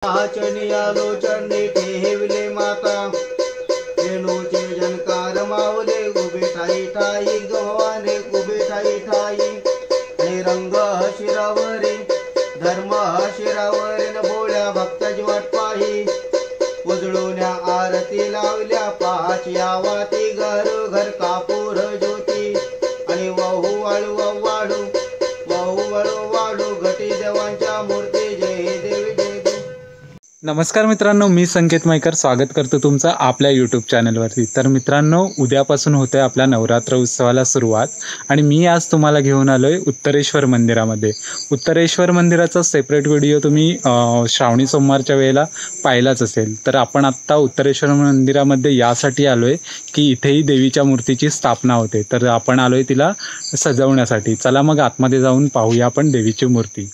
चरणी आलोचरणी ठेविले माता रेणूचे जनकार मावले उभे ठाई ठाई गव्हाणे उभे ठाई ठाई आणि रंग शिरावरी धर्म शिरावरी न भोळ्या भक्ताची वाट पाही उजळून्या आरती लावल्या पाहाची आवाती घर घर कापूर ज्योती आणि वाहू वाळू वाळू वाहू वाळू वाळू घटी देवांच्या मूर्ती जय देवी जय देवी। नमस्कार मित्रांनो, मी संकेत मयकर स्वागत करतो तुमचं आपल्या यूट्यूब चॅनलवरती। तर मित्रांनो, उद्यापासून होते आपल्या नवरात्र उत्सवाला सुरुवात आणि मी आज तुम्हाला घेऊन आलोय उत्तरेश्वर मंदिरामध्ये। उत्तरेश्वर मंदिराचा सेपरेट व्हिडिओ तुम्ही श्रावणी सोमवारच्या वेळेला पाहिलाच असेल। तर आपण आत्ता उत्तरेश्वर मंदिरामध्ये यासाठी आलोय की इथेही देवीच्या मूर्तीची स्थापना होते, तर आपण आलोय तिला सजवण्यासाठी। चला मग आतमध्ये जाऊन पाहूया आपण देवीची मूर्ती।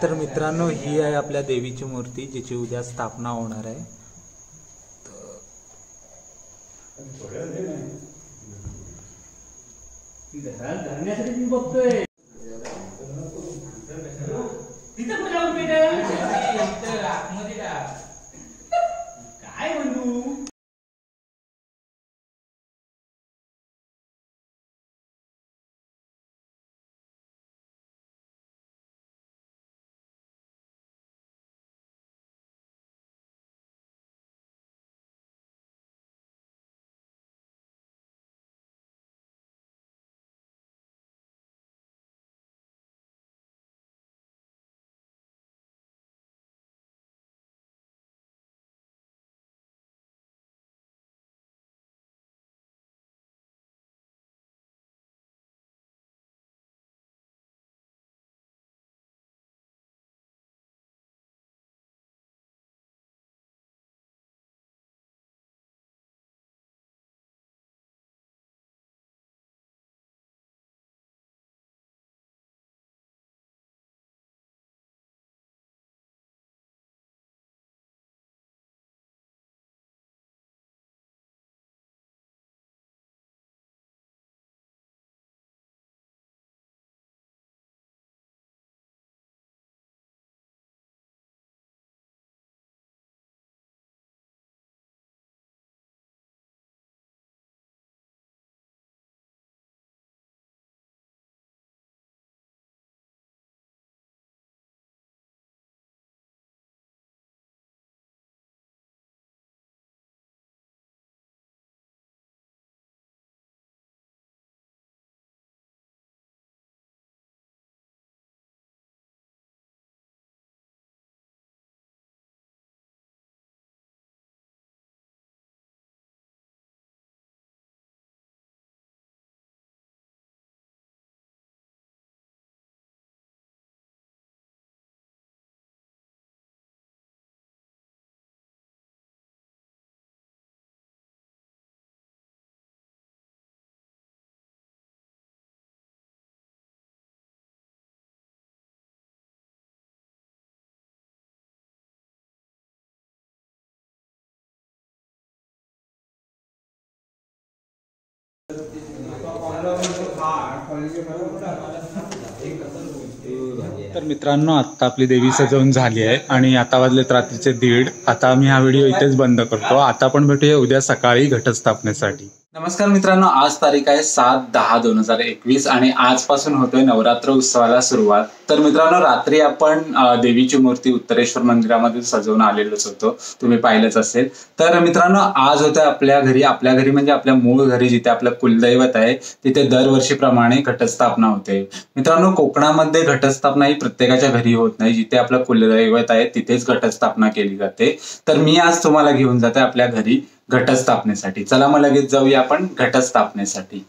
तर मित्रांनो, ही आहे आपल्या देवीची मूर्ती जिची उद्या स्थापना होणार आहे। तर मित्रांनो, आता आपली देवी सजवून झाली आहे आणि आता वाजलेत रात्रीचे 1:30। आता आम्ही हा व्हिडिओ इथेच बंद करतो। आता आपण भेटूया उद्या सकाळी घटस्थापनेसाठी। नमस्कार मित्रांनो, आज तारीख आहे 7/10/2021 आणि आजपासून होतोय नवरात्र उत्सवाला सुरुवात. तर मित्रांनो, रात्री आपण देवीची मूर्ती उत्तरेश्वर मंदिरामध्ये सजवून आलेलोच होतो, तुम्ही पाहिलंच असेल. तर मित्रांनो, आज होतं आपल्या घरी म्हणजे आपल्या मूळ घरी जिथे आपलं कुलदैवत आहे तिथे दरवर्षीप्रमाणे घटस्थापना होते. मित्रांनो, कोकणामध्ये घटस्थापना ही प्रत्येकाच्या घरी होत नाही. जिथे आपलं कुलदैवत आहे तिथेच घटस्थापना केली जाते. तर मी आज तुम्हाला घेऊन जाते आपल्या घरी घटस्थापनेसाठी. चला मग लगेच जाऊया आपण घटस्थापनेसाठी.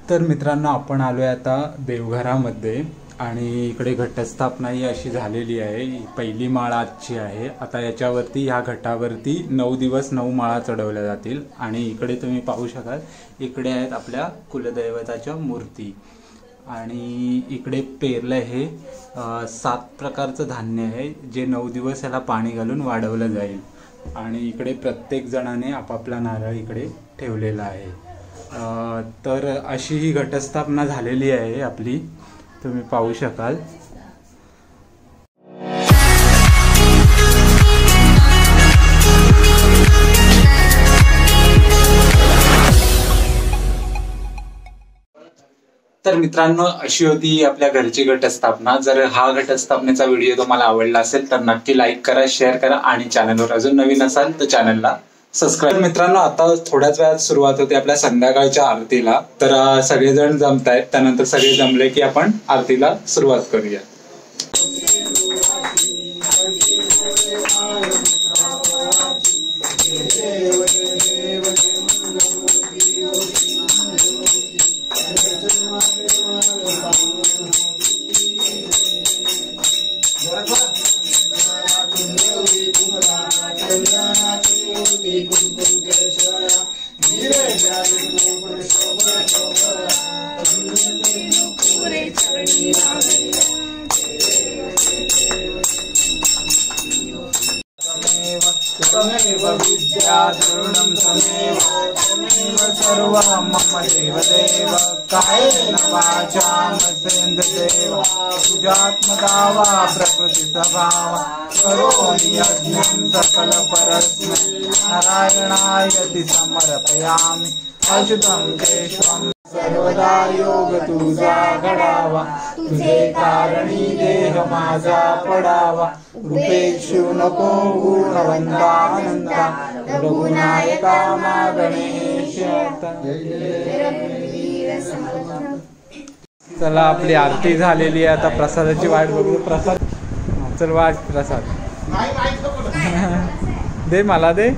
तर मित्रांनो, आपण आलोय आता देवघरामध्ये आणि इकडे घटस्थापना ही अशी झालेली आहे. पहिली माळ आजची आहे. आता याच्यावरती ह्या घटावरती 9 दिवस 9 माळा चढवल्या जातील. आणि इकडे तुम्ही पाहू शकाल, इकडे आहेत आपल्या कुलदैवताच्या मूर्ती आणि इकडे पेरलं हे 7 प्रकारचं धान्य आहे जे 9 दिवस याला पाणी घालून वाढवलं जाईल. आणि इकडे प्रत्येक जणाने आपापला नारळ इकडे ठेवलेला आहे. तर अशी ही घटस्थापना झालेली आहे आपली, तुम्ही पाहू शकाल. तर मित्रांनो, अशी होती आपल्या घरची घटस्थापना. जर हा घटस्थापनेचा व्हिडिओ तुम्हाला आवडला असेल तर नक्की लाईक करा, शेअर करा आणि चॅनलवर अजून नवीन असाल तर चॅनलला सबस्क्राईब. मित्रांनो, आता थोड्याच वेळात सुरुवात होते आपल्या संध्याकाळच्या आरतीला. तर सगळेजण जमतायत, त्यानंतर सगळे जमले की आपण आरतीला सुरुवात करूया. तमेव विद्याद्रोणं तमेव सर्वं मम देवदेव. कायेन वाचा मसेन्द्रदेव पूजात्मका वा प्रकृतिस्वभाव. करोमि यज्ञं सकलपरस्मै नारायणायति समर्पयामि. अच्युतं केशवं सर्वदा योग तुझा घडावा. तुझे कारणी देह माझा पडावा. उपेक्षू नको गुणवंतानंता. रघुनायका मा गणेश. चला, आपली आरती झालेली आहे. आता प्रसादाची वाट बघू. प्रसाद चल, वाट प्रसाद दे, मला दे.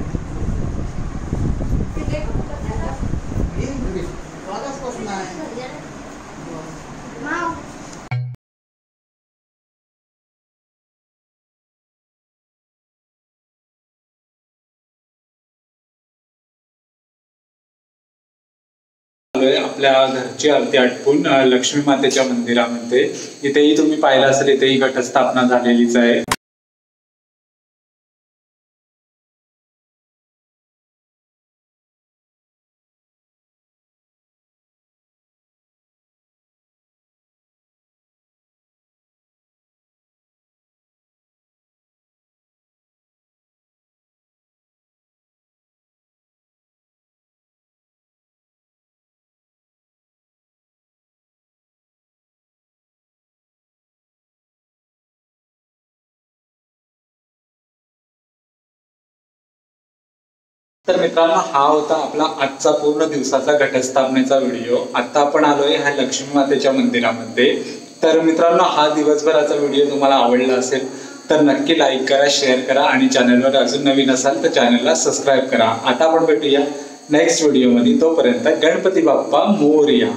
आपल्या घरची आरती आटपून लक्ष्मी मातेच्या मंदिरामध्ये, इथेही तुम्ही पाहिलं असेल, इथेही घटस्थापना झालेलीच आहे. तर मित्रांनो, हा होता आपला आजचा पूर्ण दिवसाचा घटस्थापनेचा व्हिडिओ. आता आपण आलोय ह्या लक्ष्मी मातेच्या मंदिरामध्ये. तर मित्रांनो, हा दिवसभराचा व्हिडिओ तुम्हाला आवडला असेल तर नक्की लाईक करा, शेअर करा आणि चॅनलवर अजून नवीन असाल तर चॅनलला सबस्क्राईब करा. आता आपण भेटूया नेक्स्ट व्हिडिओमध्ये. तोपर्यंत गणपती बाप्पा मोरया.